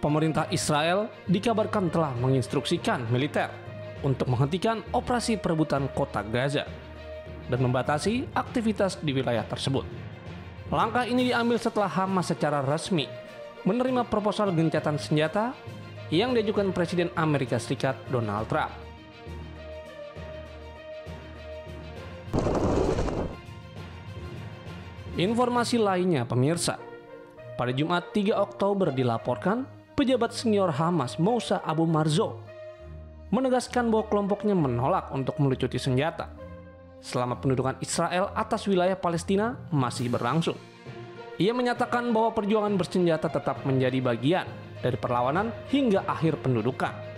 Pemerintah Israel dikabarkan telah menginstruksikan militer untuk menghentikan operasi perebutan kota Gaza dan membatasi aktivitas di wilayah tersebut. Langkah ini diambil setelah Hamas secara resmi menerima proposal gencatan senjata yang diajukan Presiden Amerika Serikat Donald Trump. Informasi lainnya, pemirsa. Pada Jumat 3 Oktober dilaporkan, pejabat senior Hamas Moussa Abu Marzouk menegaskan bahwa kelompoknya menolak untuk melucuti senjata selama pendudukan Israel atas wilayah Palestina masih berlangsung. Ia menyatakan bahwa perjuangan bersenjata tetap menjadi bagian dari perlawanan hingga akhir pendudukan.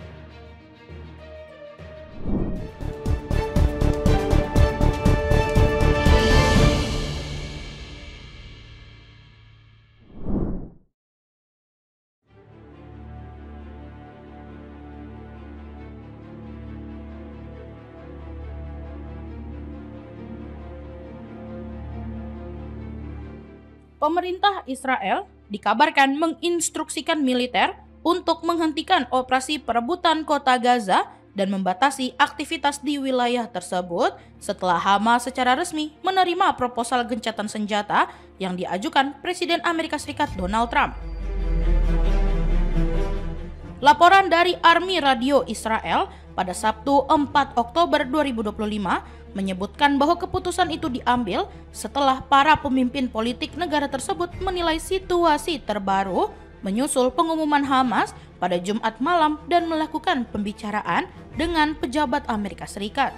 Pemerintah Israel dikabarkan menginstruksikan militer untuk menghentikan operasi perebutan kota Gaza dan membatasi aktivitas di wilayah tersebut setelah Hamas secara resmi menerima proposal gencatan senjata yang diajukan Presiden Amerika Serikat Donald Trump. Laporan dari Army Radio Israel pada Sabtu 4 Oktober 2025 menyebutkan bahwa keputusan itu diambil setelah para pemimpin politik negara tersebut menilai situasi terbaru menyusul pengumuman Hamas pada Jumat malam dan melakukan pembicaraan dengan pejabat Amerika Serikat.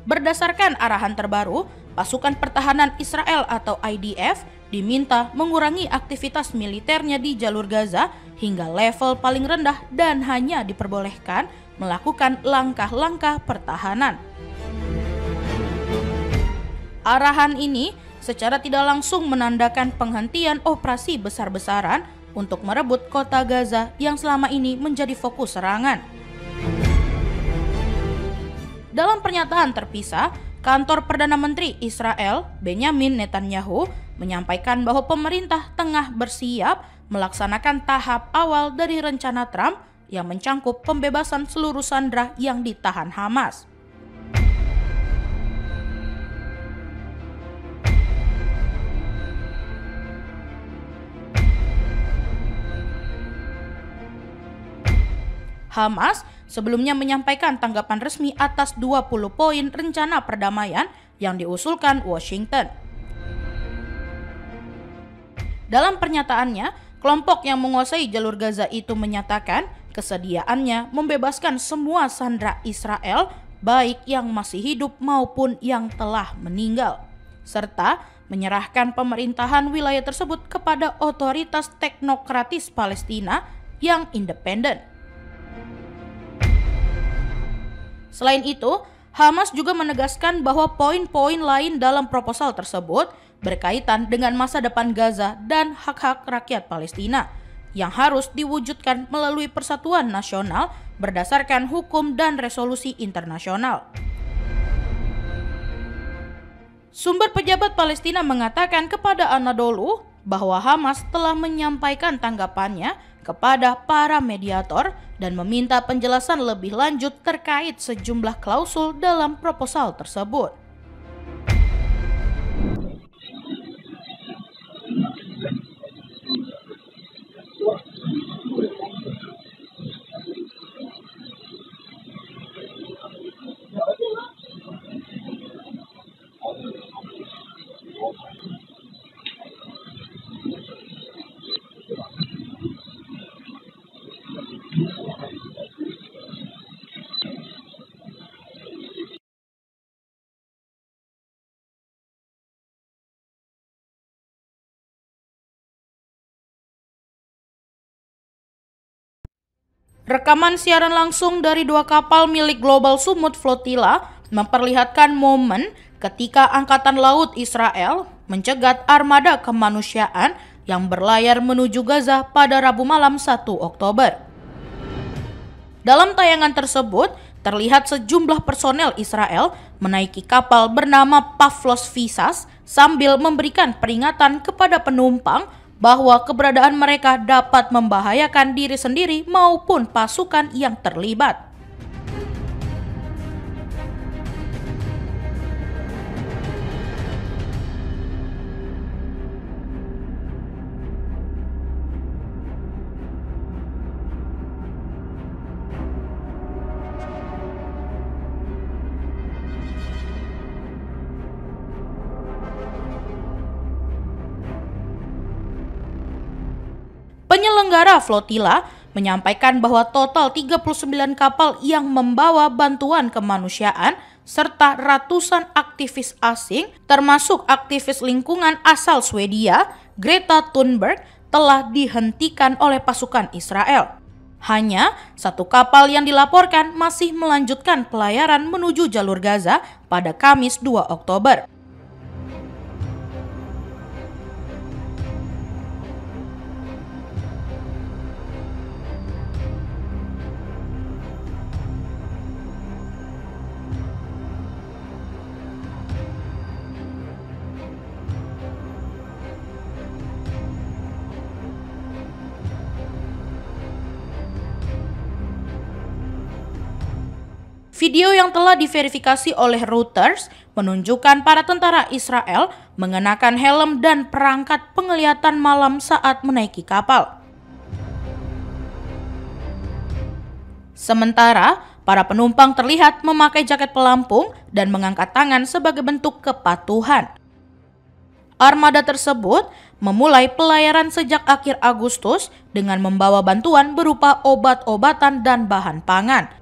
Berdasarkan arahan terbaru, pasukan pertahanan Israel atau IDF diminta mengurangi aktivitas militernya di jalur Gaza hingga level paling rendah dan hanya diperbolehkan melakukan langkah-langkah pertahanan. Arahan ini secara tidak langsung menandakan penghentian operasi besar-besaran untuk merebut kota Gaza yang selama ini menjadi fokus serangan. Dalam pernyataan terpisah, kantor Perdana Menteri Israel Benjamin Netanyahu menyampaikan bahwa pemerintah tengah bersiap melaksanakan tahap awal dari rencana Trump yang mencangkup pembebasan seluruh sandera yang ditahan Hamas. Hamas sebelumnya menyampaikan tanggapan resmi atas 20 poin rencana perdamaian yang diusulkan Washington. Dalam pernyataannya, kelompok yang menguasai jalur Gaza itu menyatakan kesediaannya membebaskan semua sandera Israel, baik yang masih hidup maupun yang telah meninggal, serta menyerahkan pemerintahan wilayah tersebut kepada otoritas teknokratis Palestina yang independen. Selain itu, Hamas juga menegaskan bahwa poin-poin lain dalam proposal tersebut berkaitan dengan masa depan Gaza dan hak-hak rakyat Palestina yang harus diwujudkan melalui persatuan nasional berdasarkan hukum dan resolusi internasional. Sumber pejabat Palestina mengatakan kepada Anadolu bahwa Hamas telah menyampaikan tanggapannya kepada para mediator dan meminta penjelasan lebih lanjut terkait sejumlah klausul dalam proposal tersebut. Rekaman siaran langsung dari dua kapal milik Global Sumut Flotilla memperlihatkan momen ketika Angkatan Laut Israel mencegat armada kemanusiaan yang berlayar menuju Gaza pada Rabu malam 1 Oktober. Dalam tayangan tersebut, terlihat sejumlah personel Israel menaiki kapal bernama Pavlos Visas sambil memberikan peringatan kepada penumpang bahwa keberadaan mereka dapat membahayakan diri sendiri maupun pasukan yang terlibat. Penyelenggara flotila menyampaikan bahwa total 39 kapal yang membawa bantuan kemanusiaan serta ratusan aktivis asing termasuk aktivis lingkungan asal Swedia, Greta Thunberg, telah dihentikan oleh pasukan Israel. Hanya satu kapal yang dilaporkan masih melanjutkan pelayaran menuju jalur Gaza pada Kamis 2 Oktober. Video yang telah diverifikasi oleh Reuters menunjukkan para tentara Israel mengenakan helm dan perangkat penglihatan malam saat menaiki kapal. Sementara, para penumpang terlihat memakai jaket pelampung dan mengangkat tangan sebagai bentuk kepatuhan. Armada tersebut memulai pelayaran sejak akhir Agustus dengan membawa bantuan berupa obat-obatan dan bahan pangan.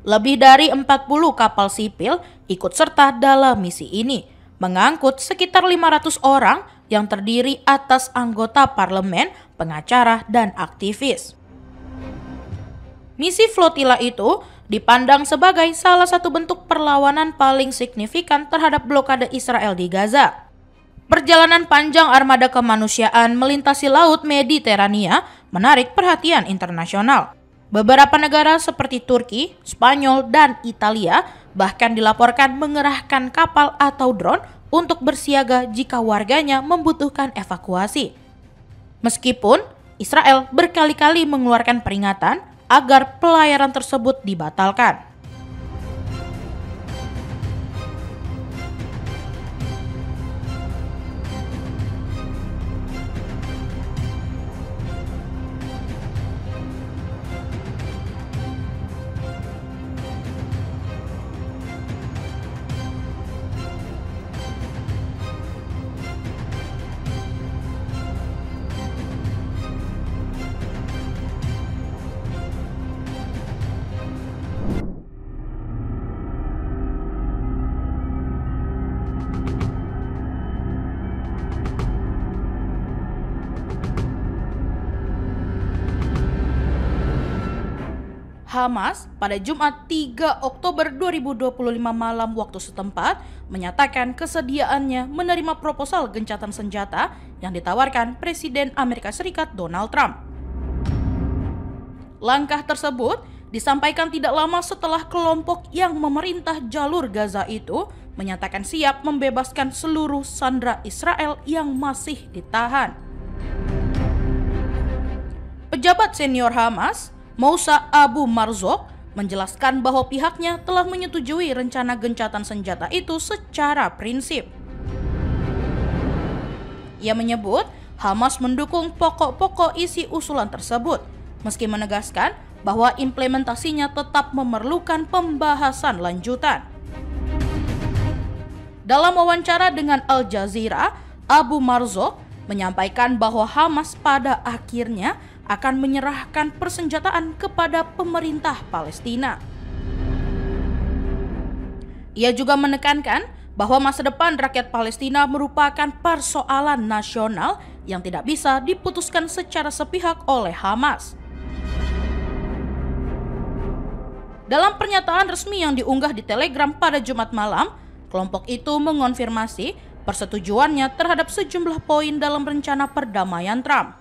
Lebih dari 40 kapal sipil ikut serta dalam misi ini, mengangkut sekitar 500 orang yang terdiri atas anggota parlemen, pengacara, dan aktivis. Misi flotila itu dipandang sebagai salah satu bentuk perlawanan paling signifikan terhadap blokade Israel di Gaza. Perjalanan panjang armada kemanusiaan melintasi Laut Mediterania menarik perhatian internasional. Beberapa negara seperti Turki, Spanyol, dan Italia bahkan dilaporkan mengerahkan kapal atau drone untuk bersiaga jika warganya membutuhkan evakuasi. Meskipun Israel berkali-kali mengeluarkan peringatan agar pelayaran tersebut dibatalkan. Hamas pada Jumat 3 Oktober 2025 malam waktu setempat menyatakan kesediaannya menerima proposal gencatan senjata yang ditawarkan Presiden Amerika Serikat Donald Trump. Langkah tersebut disampaikan tidak lama setelah kelompok yang memerintah jalur Gaza itu menyatakan siap membebaskan seluruh sandera Israel yang masih ditahan. Pejabat senior Hamas, Moussa Abu Marzouq, menjelaskan bahwa pihaknya telah menyetujui rencana gencatan senjata itu secara prinsip. Ia menyebut Hamas mendukung pokok-pokok isi usulan tersebut, meski menegaskan bahwa implementasinya tetap memerlukan pembahasan lanjutan. Dalam wawancara dengan Al Jazeera, Abu Marzouq menyampaikan bahwa Hamas pada akhirnya akan menyerahkan persenjataan kepada pemerintah Palestina. Ia juga menekankan bahwa masa depan rakyat Palestina merupakan persoalan nasional yang tidak bisa diputuskan secara sepihak oleh Hamas. Dalam pernyataan resmi yang diunggah di Telegram pada Jumat malam, kelompok itu mengonfirmasi persetujuannya terhadap sejumlah poin dalam rencana perdamaian Trump.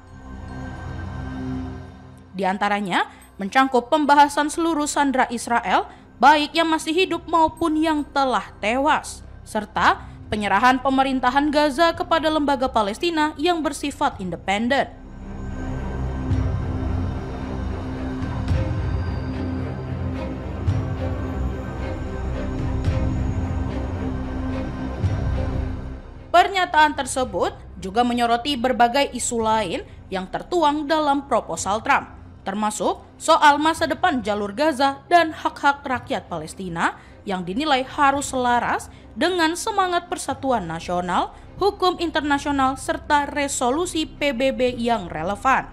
Di antaranya, mencangkup pembahasan seluruh sandera Israel, baik yang masih hidup maupun yang telah tewas, serta penyerahan pemerintahan Gaza kepada lembaga Palestina yang bersifat independen. Pernyataan tersebut juga menyoroti berbagai isu lain yang tertuang dalam proposal Trump, termasuk soal masa depan jalur Gaza dan hak-hak rakyat Palestina yang dinilai harus selaras dengan semangat persatuan nasional, hukum internasional, serta resolusi PBB yang relevan.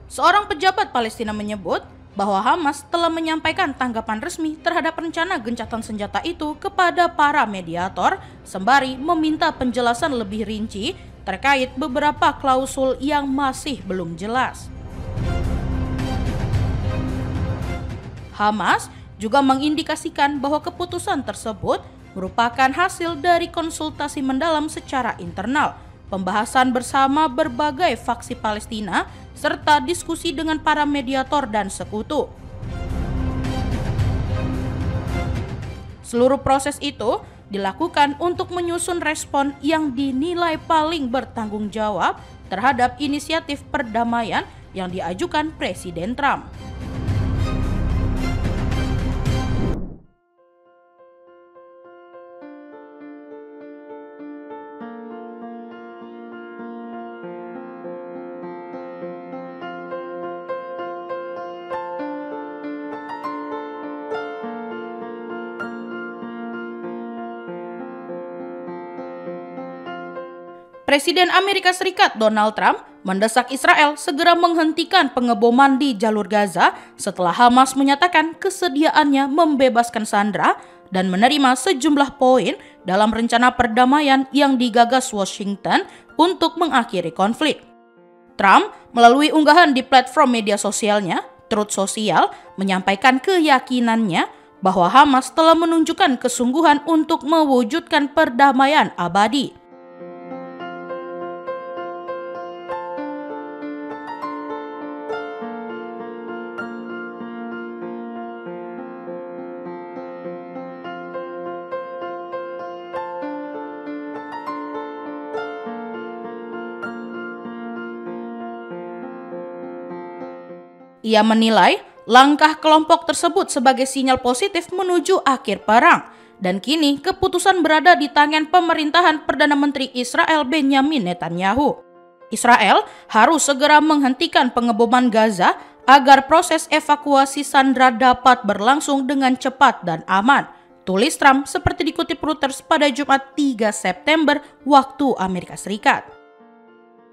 Seorang pejabat Palestina menyebut bahwa Hamas telah menyampaikan tanggapan resmi terhadap rencana gencatan senjata itu kepada para mediator, sembari meminta penjelasan lebih rinci terkait beberapa klausul yang masih belum jelas. Hamas juga mengindikasikan bahwa keputusan tersebut merupakan hasil dari konsultasi mendalam secara internal, pembahasan bersama berbagai faksi Palestina, serta diskusi dengan para mediator dan sekutu. Seluruh proses itu dilakukan untuk menyusun respon yang dinilai paling bertanggung jawab terhadap inisiatif perdamaian yang diajukan Presiden Trump. Presiden Amerika Serikat Donald Trump mendesak Israel segera menghentikan pengeboman di jalur Gaza setelah Hamas menyatakan kesediaannya membebaskan sandera dan menerima sejumlah poin dalam rencana perdamaian yang digagas Washington untuk mengakhiri konflik. Trump melalui unggahan di platform media sosialnya, Truth Social, menyampaikan keyakinannya bahwa Hamas telah menunjukkan kesungguhan untuk mewujudkan perdamaian abadi. Ia menilai langkah kelompok tersebut sebagai sinyal positif menuju akhir perang, dan kini keputusan berada di tangan pemerintahan Perdana Menteri Israel Benjamin Netanyahu. Israel harus segera menghentikan pengeboman Gaza agar proses evakuasi sandera dapat berlangsung dengan cepat dan aman, tulis Trump seperti dikutip Reuters pada Jumat 3 September waktu Amerika Serikat.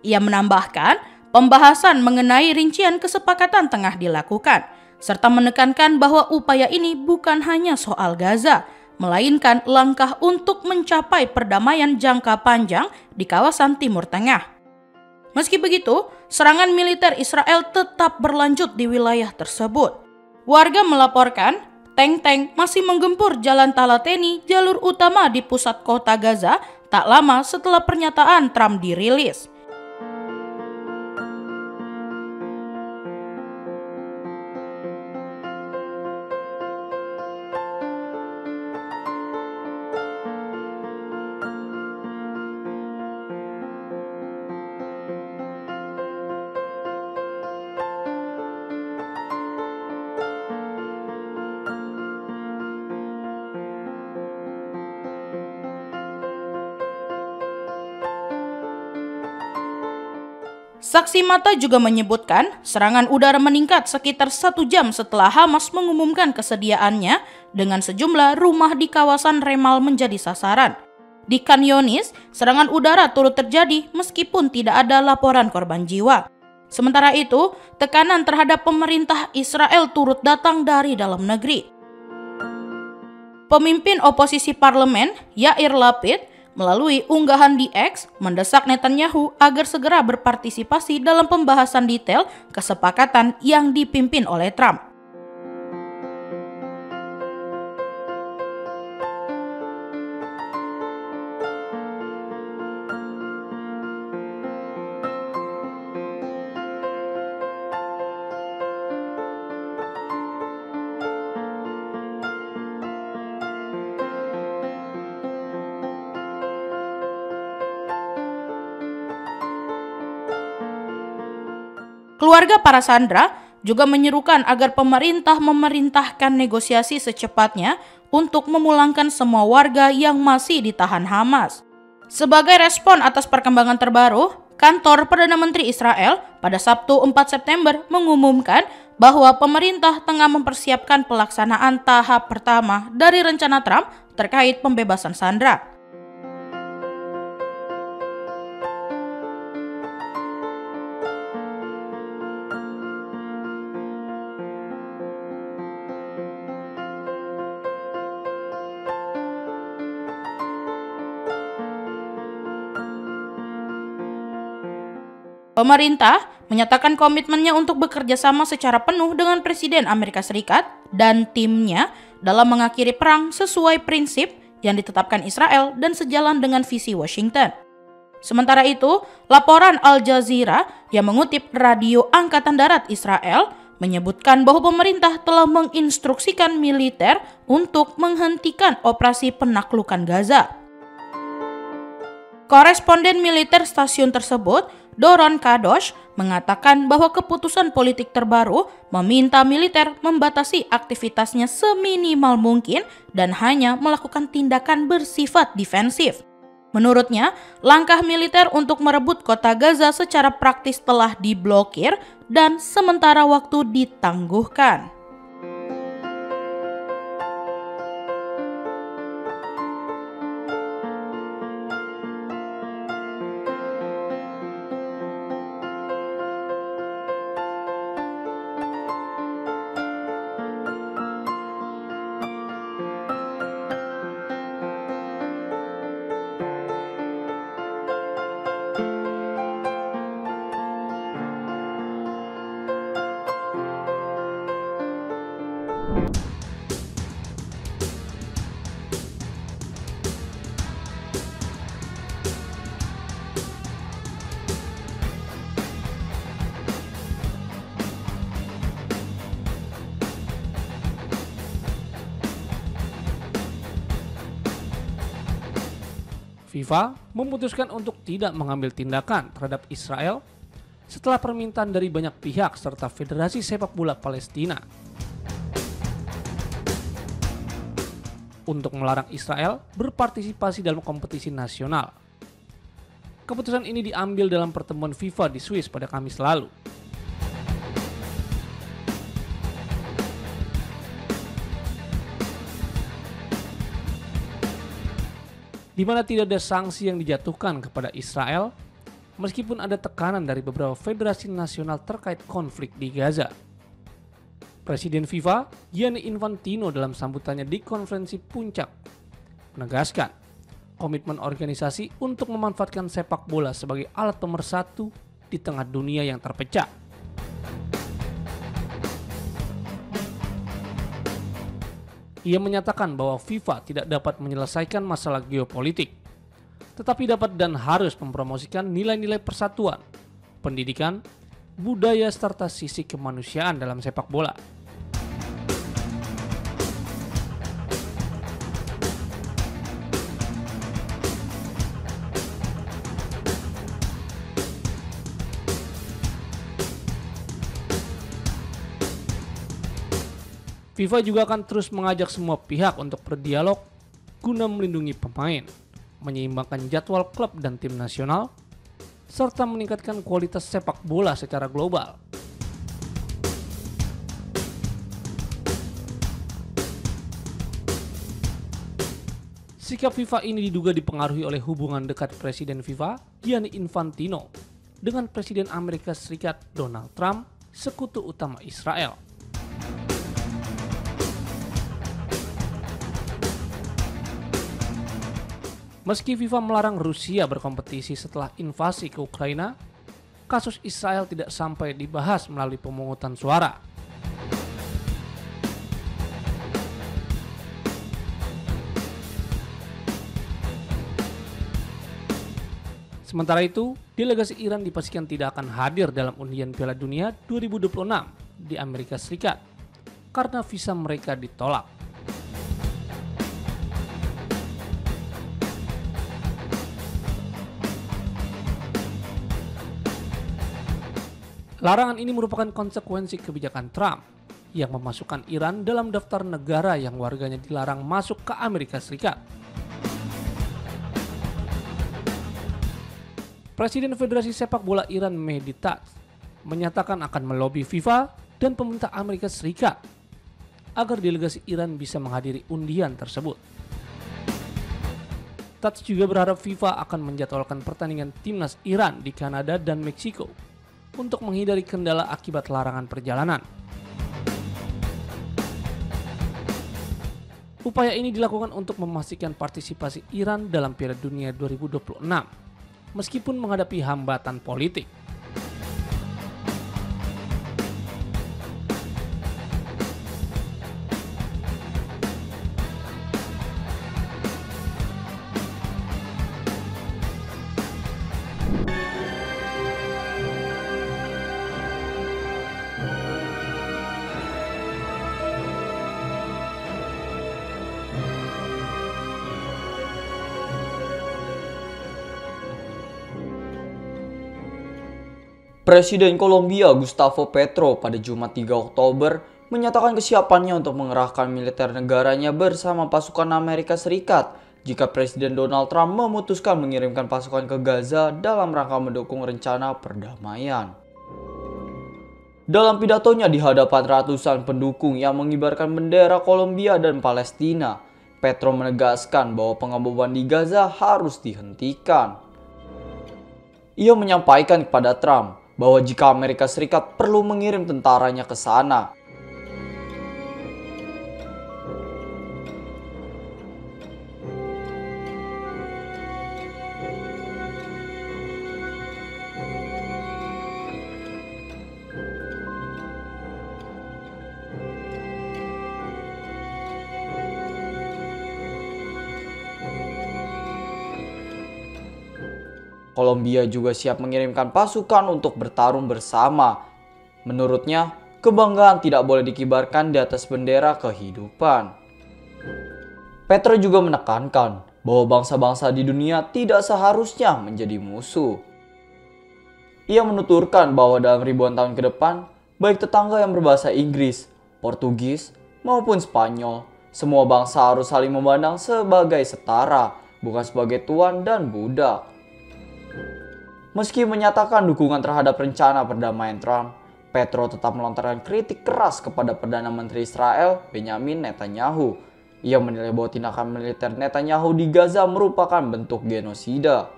Ia menambahkan, pembahasan mengenai rincian kesepakatan tengah dilakukan, serta menekankan bahwa upaya ini bukan hanya soal Gaza, melainkan langkah untuk mencapai perdamaian jangka panjang di kawasan Timur Tengah. Meski begitu, serangan militer Israel tetap berlanjut di wilayah tersebut. Warga melaporkan, tank-tank masih menggempur jalan Talateni, jalur utama di pusat kota Gaza, tak lama setelah pernyataan Trump dirilis. Saksi mata juga menyebutkan serangan udara meningkat sekitar 1 jam setelah Hamas mengumumkan kesediaannya dengan sejumlah rumah di kawasan Remal menjadi sasaran. Di Khan Younis, serangan udara turut terjadi meskipun tidak ada laporan korban jiwa. Sementara itu, tekanan terhadap pemerintah Israel turut datang dari dalam negeri. Pemimpin oposisi parlemen, Yair Lapid, melalui unggahan di X, mendesak Netanyahu agar segera berpartisipasi dalam pembahasan detail kesepakatan yang dipimpin oleh Trump. Keluarga para sandera juga menyerukan agar pemerintah memerintahkan negosiasi secepatnya untuk memulangkan semua warga yang masih ditahan Hamas. Sebagai respon atas perkembangan terbaru, kantor Perdana Menteri Israel pada Sabtu 4 September mengumumkan bahwa pemerintah tengah mempersiapkan pelaksanaan tahap pertama dari rencana Trump terkait pembebasan sandera. Pemerintah menyatakan komitmennya untuk bekerja sama secara penuh dengan Presiden Amerika Serikat dan timnya dalam mengakhiri perang sesuai prinsip yang ditetapkan Israel dan sejalan dengan visi Washington. Sementara itu, laporan Al Jazeera yang mengutip Radio Angkatan Darat Israel menyebutkan bahwa pemerintah telah menginstruksikan militer untuk menghentikan operasi penaklukan Gaza. Koresponden militer stasiun tersebut, Doron Kadosh, mengatakan bahwa keputusan politik terbaru meminta militer membatasi aktivitasnya seminimal mungkin dan hanya melakukan tindakan bersifat defensif. Menurutnya, langkah militer untuk merebut kota Gaza secara praktis telah diblokir dan sementara waktu ditangguhkan. FIFA memutuskan untuk tidak mengambil tindakan terhadap Israel setelah permintaan dari banyak pihak serta Federasi Sepak Bola Palestina untuk melarang Israel berpartisipasi dalam kompetisi nasional. Keputusan ini diambil dalam pertemuan FIFA di Swiss pada Kamis lalu. Di mana tidak ada sanksi yang dijatuhkan kepada Israel, meskipun ada tekanan dari beberapa federasi nasional terkait konflik di Gaza. Presiden FIFA, Gianni Infantino dalam sambutannya di konferensi puncak, menegaskan komitmen organisasi untuk memanfaatkan sepak bola sebagai alat pemersatu di tengah dunia yang terpecah. Ia menyatakan bahwa FIFA tidak dapat menyelesaikan masalah geopolitik, tetapi dapat dan harus mempromosikan nilai-nilai persatuan, pendidikan, budaya serta sisi kemanusiaan dalam sepak bola. FIFA juga akan terus mengajak semua pihak untuk berdialog guna melindungi pemain, menyeimbangkan jadwal klub dan tim nasional, serta meningkatkan kualitas sepak bola secara global. Sikap FIFA ini diduga dipengaruhi oleh hubungan dekat Presiden FIFA, Gianni Infantino, dengan Presiden Amerika Serikat Donald Trump, sekutu utama Israel. Meski FIFA melarang Rusia berkompetisi setelah invasi ke Ukraina, kasus Israel tidak sampai dibahas melalui pemungutan suara. Sementara itu, delegasi Iran dipastikan tidak akan hadir dalam undian Piala Dunia 2026 di Amerika Serikat karena visa mereka ditolak. Larangan ini merupakan konsekuensi kebijakan Trump yang memasukkan Iran dalam daftar negara yang warganya dilarang masuk ke Amerika Serikat. Presiden Federasi Sepak Bola Iran Mehdi Taz menyatakan akan melobi FIFA dan pemerintah Amerika Serikat agar delegasi Iran bisa menghadiri undian tersebut. Taz juga berharap FIFA akan menjadwalkan pertandingan timnas Iran di Kanada dan Meksiko untuk menghindari kendala akibat larangan perjalanan. Upaya ini dilakukan untuk memastikan partisipasi Iran dalam Piala Dunia 2026, meskipun menghadapi hambatan politik. Presiden Kolombia Gustavo Petro pada Jumat 3 Oktober menyatakan kesiapannya untuk mengerahkan militer negaranya bersama pasukan Amerika Serikat jika Presiden Donald Trump memutuskan mengirimkan pasukan ke Gaza dalam rangka mendukung rencana perdamaian. Dalam pidatonya di hadapan ratusan pendukung yang mengibarkan bendera Kolombia dan Palestina, Petro menegaskan bahwa pengeboman di Gaza harus dihentikan. Ia menyampaikan kepada Trump bahwa jika Amerika Serikat perlu mengirim tentaranya ke sana, Kolombia juga siap mengirimkan pasukan untuk bertarung bersama. Menurutnya, kebanggaan tidak boleh dikibarkan di atas bendera kehidupan. Petro juga menekankan bahwa bangsa-bangsa di dunia tidak seharusnya menjadi musuh. Ia menuturkan bahwa dalam ribuan tahun ke depan, baik tetangga yang berbahasa Inggris, Portugis, maupun Spanyol, semua bangsa harus saling memandang sebagai setara, bukan sebagai tuan dan budak. Meski menyatakan dukungan terhadap rencana perdamaian Trump, Petro tetap melontarkan kritik keras kepada Perdana Menteri Israel, Benjamin Netanyahu. Ia menilai bahwa tindakan militer Netanyahu di Gaza merupakan bentuk genosida.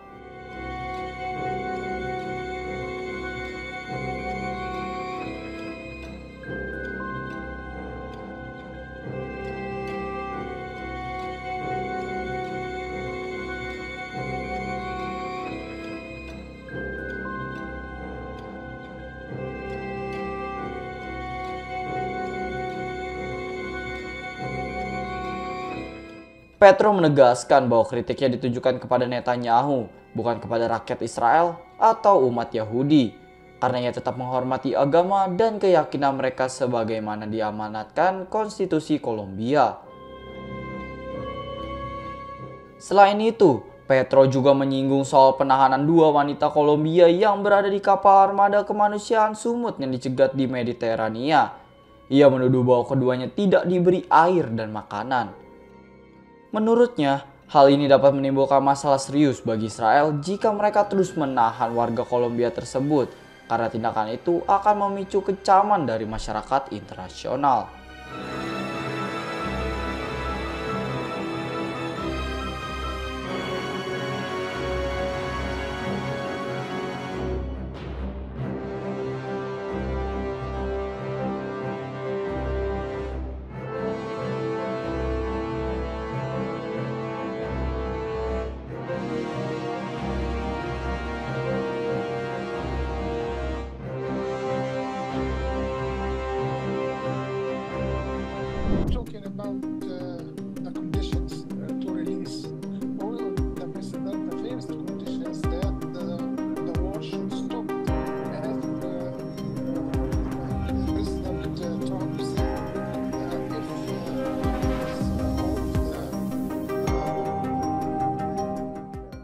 Petro menegaskan bahwa kritiknya ditujukan kepada Netanyahu, bukan kepada rakyat Israel atau umat Yahudi, karena ia tetap menghormati agama dan keyakinan mereka sebagaimana diamanatkan konstitusi Kolombia. Selain itu, Petro juga menyinggung soal penahanan dua wanita Kolombia yang berada di kapal armada kemanusiaan Sumut yang dicegat di Mediterania. Ia menuduh bahwa keduanya tidak diberi air dan makanan. Menurutnya, hal ini dapat menimbulkan masalah serius bagi Israel jika mereka terus menahan warga Kolombia tersebut, karena tindakan itu akan memicu kecaman dari masyarakat internasional. about the conditions to release. All the president, the first conditions that the war should stop. As President Trump said,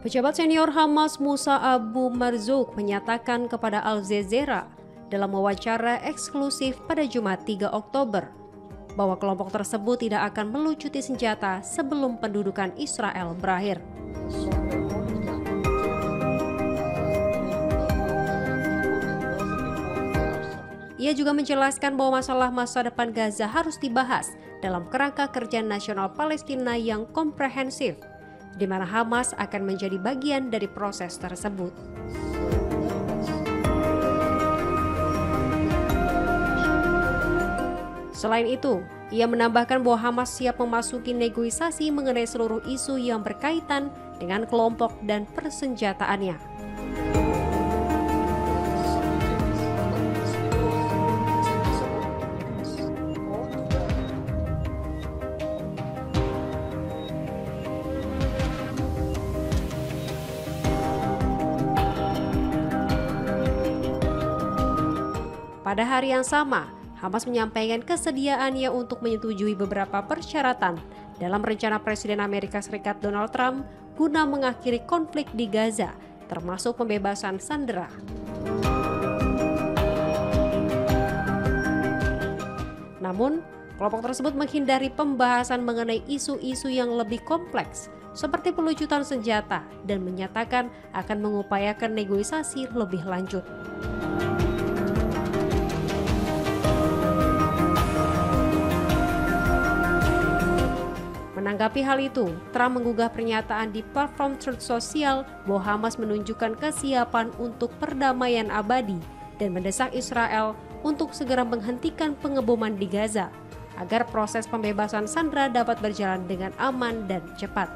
if Pejabat senior Hamas Musa Abu Marzouk menyatakan kepada Al Jazeera dalam wawancara eksklusif pada Jumat 3 Oktober bahwa kelompok tersebut tidak akan melucuti senjata sebelum pendudukan Israel berakhir. Ia juga menjelaskan bahwa masalah masa depan Gaza harus dibahas dalam kerangka kerja nasional Palestina yang komprehensif, di mana Hamas akan menjadi bagian dari proses tersebut. Selain itu, ia menambahkan bahwa Hamas siap memasuki negosiasi mengenai seluruh isu yang berkaitan dengan kelompok dan persenjataannya. Pada hari yang sama, Hamas menyampaikan kesediaannya untuk menyetujui beberapa persyaratan dalam rencana Presiden Amerika Serikat Donald Trump guna mengakhiri konflik di Gaza, termasuk pembebasan sandera. Namun, kelompok tersebut menghindari pembahasan mengenai isu-isu yang lebih kompleks, seperti pelucutan senjata, dan menyatakan akan mengupayakan negosiasi lebih lanjut. Menanggapi hal itu, Trump menggugah pernyataan di platform Truth Social bahwa Hamas menunjukkan kesiapan untuk perdamaian abadi dan mendesak Israel untuk segera menghentikan pengeboman di Gaza agar proses pembebasan sandera dapat berjalan dengan aman dan cepat.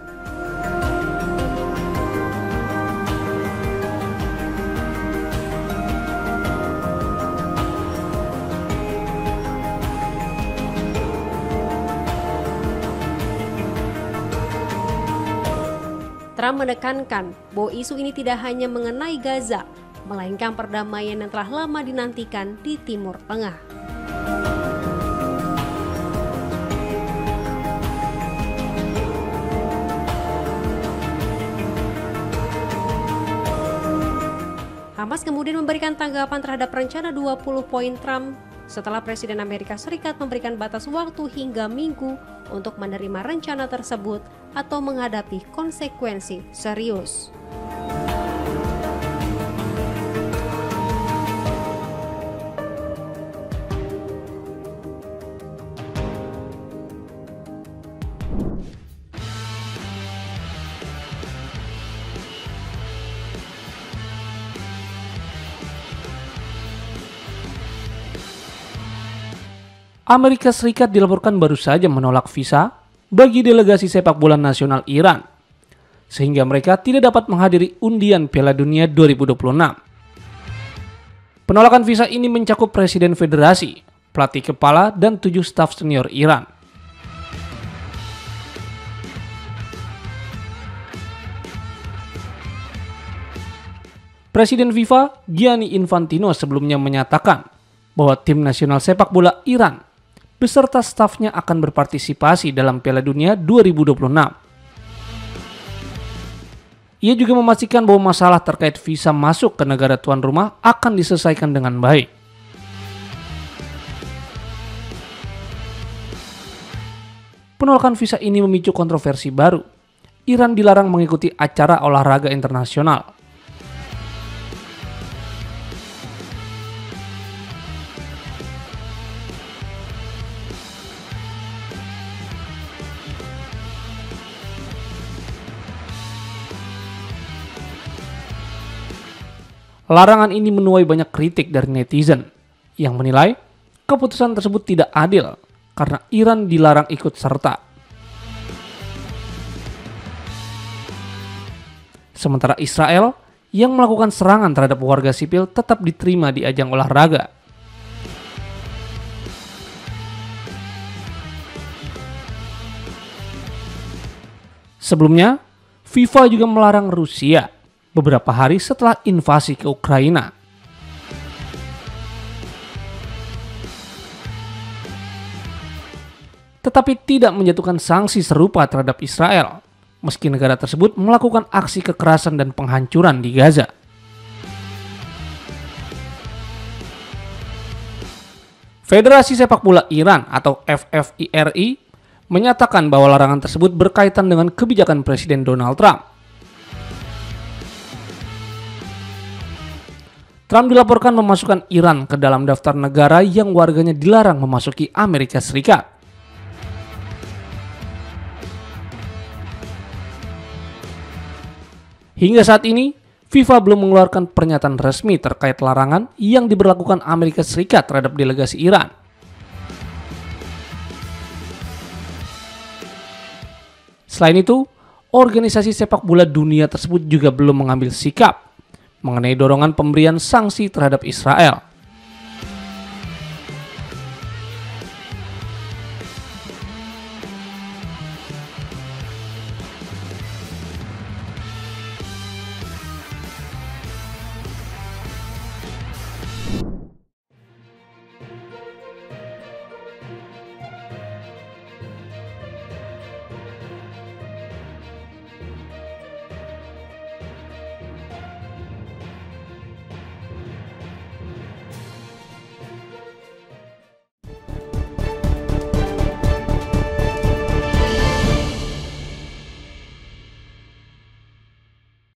Trump menekankan bahwa isu ini tidak hanya mengenai Gaza, melainkan perdamaian yang telah lama dinantikan di Timur Tengah. Hamas kemudian memberikan tanggapan terhadap rencana 20 poin Trump setelah Presiden Amerika Serikat memberikan batas waktu hingga Minggu untuk menerima rencana tersebut atau menghadapi konsekuensi serius. Amerika Serikat dilaporkan baru saja menolak visa bagi delegasi sepak bola nasional Iran, sehingga mereka tidak dapat menghadiri undian Piala Dunia 2026. Penolakan visa ini mencakup Presiden Federasi, pelatih kepala, dan 7 staf senior Iran. Presiden FIFA, Gianni Infantino, sebelumnya menyatakan bahwa tim nasional sepak bola Iran beserta stafnya akan berpartisipasi dalam Piala Dunia 2026. Ia juga memastikan bahwa masalah terkait visa masuk ke negara tuan rumah akan diselesaikan dengan baik. Penolakan visa ini memicu kontroversi baru. Iran dilarang mengikuti acara olahraga internasional. Larangan ini menuai banyak kritik dari netizen yang menilai keputusan tersebut tidak adil karena Iran dilarang ikut serta. Sementara Israel yang melakukan serangan terhadap warga sipil tetap diterima di ajang olahraga. Sebelumnya, FIFA juga melarang Rusia beberapa hari setelah invasi ke Ukraina. Tetapi tidak menjatuhkan sanksi serupa terhadap Israel, meski negara tersebut melakukan aksi kekerasan dan penghancuran di Gaza. Federasi Sepak Bola Iran atau FFIRI menyatakan bahwa larangan tersebut berkaitan dengan kebijakan Presiden Donald Trump. Trump dilaporkan memasukkan Iran ke dalam daftar negara yang warganya dilarang memasuki Amerika Serikat. Hingga saat ini, FIFA belum mengeluarkan pernyataan resmi terkait larangan yang diberlakukan Amerika Serikat terhadap delegasi Iran. Selain itu, organisasi sepak bola dunia tersebut juga belum mengambil sikap mengenai dorongan pemberian sanksi terhadap Israel.